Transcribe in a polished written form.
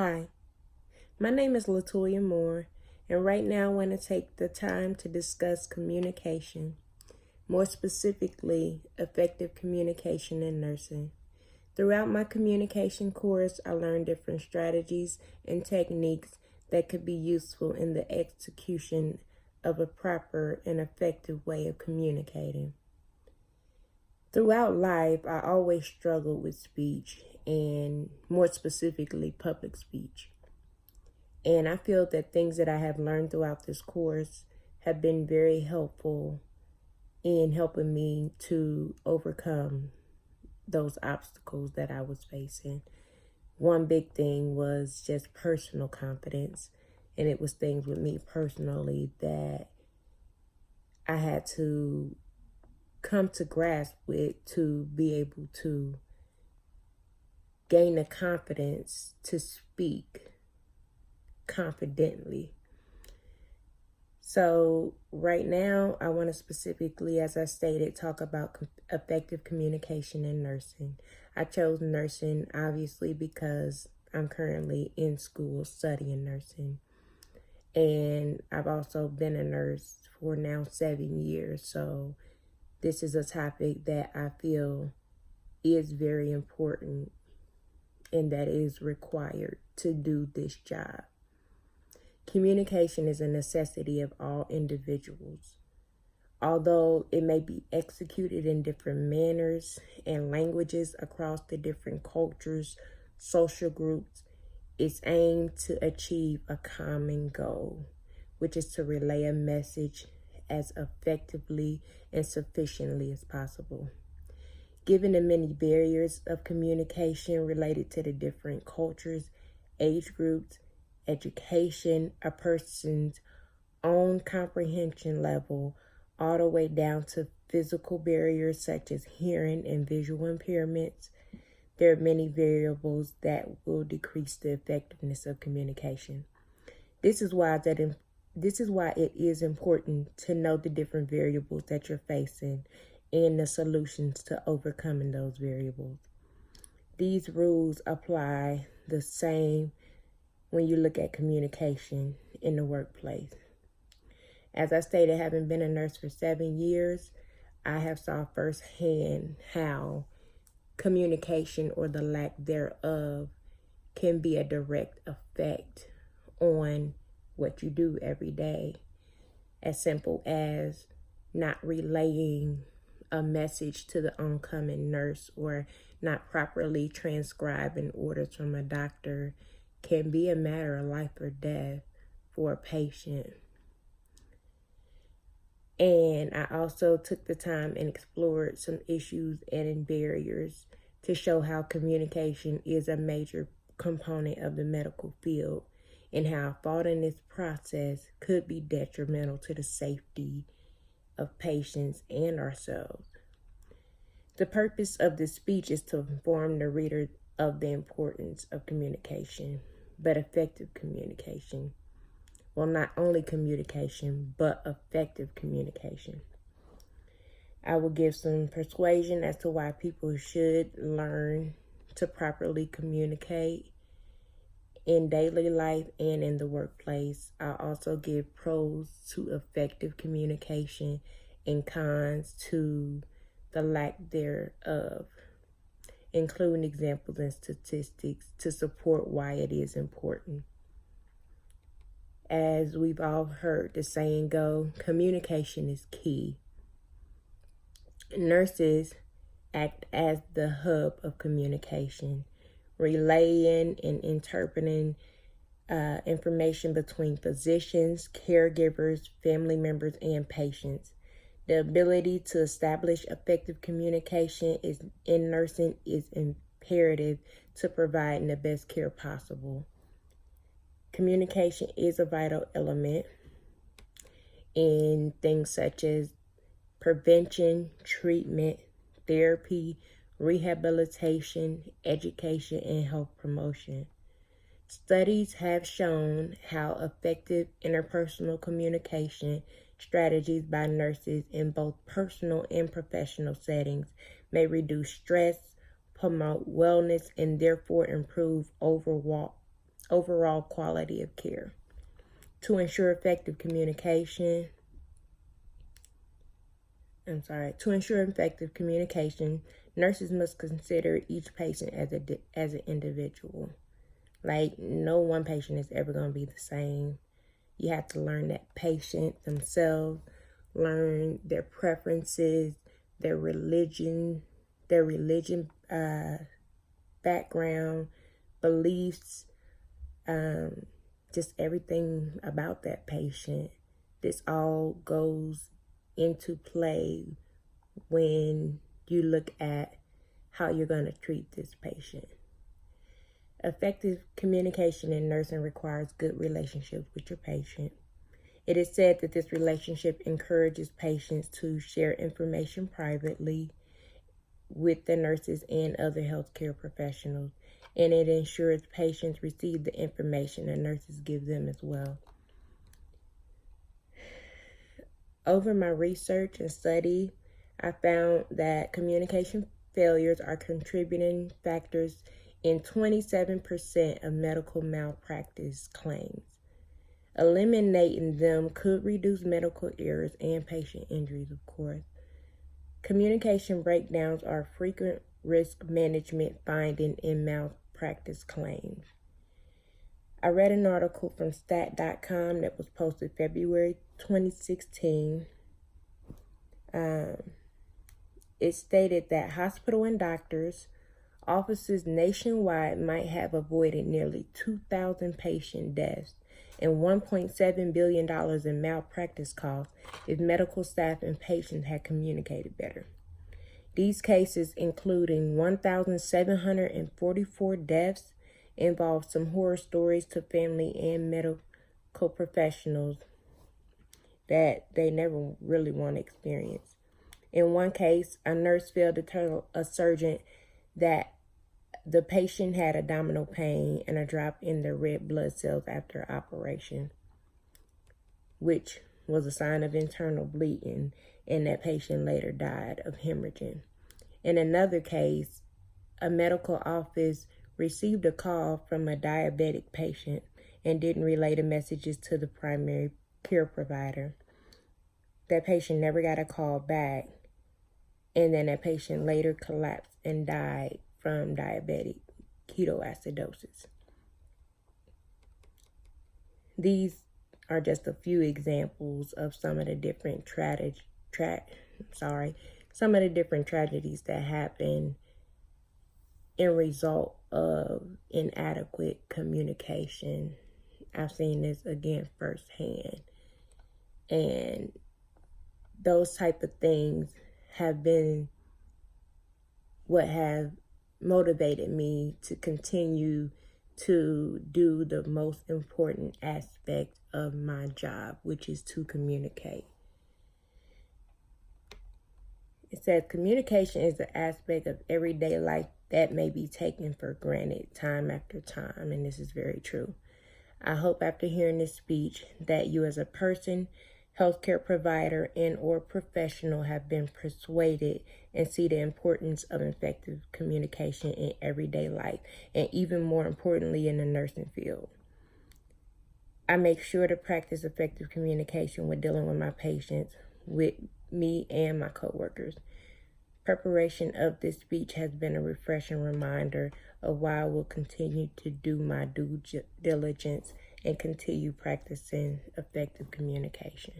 Hi, my name is Latoya Moore, and right now I want to take the time to discuss communication, more specifically, effective communication in nursing. Throughout my communication course, I learned different strategies and techniques that could be useful in the execution of a proper and effective way of communicating. Throughout life, I always struggled with speech, and more specifically, public speech. And I feel that things that I have learned throughout this course have been very helpful in helping me to overcome those obstacles that I was facing. One big thing was just personal confidence, and it was things with me personally that I had to come to grasp with to be able to gain the confidence to speak confidently. So right now, I want to specifically, as I stated, talk about effective communication in nursing. I chose nursing, obviously, because I'm currently in school studying nursing. And I've also been a nurse for now 7 years. So this is a topic that I feel is very important and that is required to do this job. Communication is a necessity of all individuals. Although it may be executed in different manners and languages across the different cultures, social groups, it's aimed to achieve a common goal, which is to relay a message as effectively and sufficiently as possible. Given the many barriers of communication related to the different cultures, age groups, education, a person's own comprehension level, all the way down to physical barriers such as hearing and visual impairments, there are many variables that will decrease the effectiveness of communication. This is why it is important to know the different variables that you're facing and the solutions to overcoming those variables. These rules apply the same when you look at communication in the workplace. As I stated, having been a nurse for 7 years, I have saw firsthand how communication or the lack thereof can be a direct effect on what you do every day. As simple as not relaying a message to the oncoming nurse or not properly transcribing orders from a doctor can be a matter of life or death for a patient. And I also took the time and explored some issues and barriers to show how communication is a major component of the medical field and how fault in this process could be detrimental to the safety of patients and ourselves. The purpose of this speech is to inform the reader of the importance of communication, but effective communication. Well, not only communication, but effective communication. I will give some persuasion as to why people should learn to properly communicate in daily life and in the workplace. I also give pros to effective communication and cons to the lack thereof, including examples and statistics to support why it is important. As we've all heard the saying go, communication is key. Nurses act as the hub of communication, relaying and interpreting information between physicians, caregivers, family members, and patients. The ability to establish effective communication in nursing is imperative to providing the best care possible. Communication is a vital element in things such as prevention, treatment, therapy, rehabilitation, education, and health promotion. Studies have shown how effective interpersonal communication strategies by nurses in both personal and professional settings may reduce stress, promote wellness, and therefore improve overall overall quality of care. To ensure effective communication, nurses must consider each patient as an individual. Like, no one patient is ever going to be the same. You have to learn that patient themselves, learn their preferences, their religion background, beliefs, just everything about that patient. This all goes into play when you look at how you're going to treat this patient. Effective communication in nursing requires good relationships with your patient. It is said that this relationship encourages patients to share information privately with the nurses and other healthcare professionals, and it ensures patients receive the information the nurses give them as well. Over my research and study, I found that communication failures are contributing factors in 27% of medical malpractice claims. Eliminating them could reduce medical errors and patient injuries, of course. Communication breakdowns are a frequent risk management finding in malpractice claims. I read an article from stat.com that was posted February 2016. It stated that hospital and doctors' offices nationwide might have avoided nearly 2,000 patient deaths and $1.7 billion in malpractice costs if medical staff and patients had communicated better. These cases, including 1,744 deaths, involved some horror stories to family and medical professionals that they never really want to experience. In one case, a nurse failed to tell a surgeon that the patient had abdominal pain and a drop in their red blood cells after operation, which was a sign of internal bleeding, and that patient later died of hemorrhaging. In another case, a medical office received a call from a diabetic patient and didn't relay the messages to the primary care provider. That patient never got a call back, and then that patient later collapsed and died from diabetic ketoacidosis. These are just a few examples of some of the different tragedies that happen in result of inadequate communication. I've seen this again firsthand, and those type of things have been what have motivated me to continue to do the most important aspect of my job, which is to communicate. It says communication is an aspect of everyday life that may be taken for granted time after time, and this is very true. I hope after hearing this speech that you as a person, healthcare provider, and or professional have been persuaded and see the importance of effective communication in everyday life, and even more importantly in the nursing field. I make sure to practice effective communication when dealing with my patients, with me and my coworkers. Preparation of this speech has been a refreshing reminder of why I will continue to do my due diligence and continue practicing effective communication.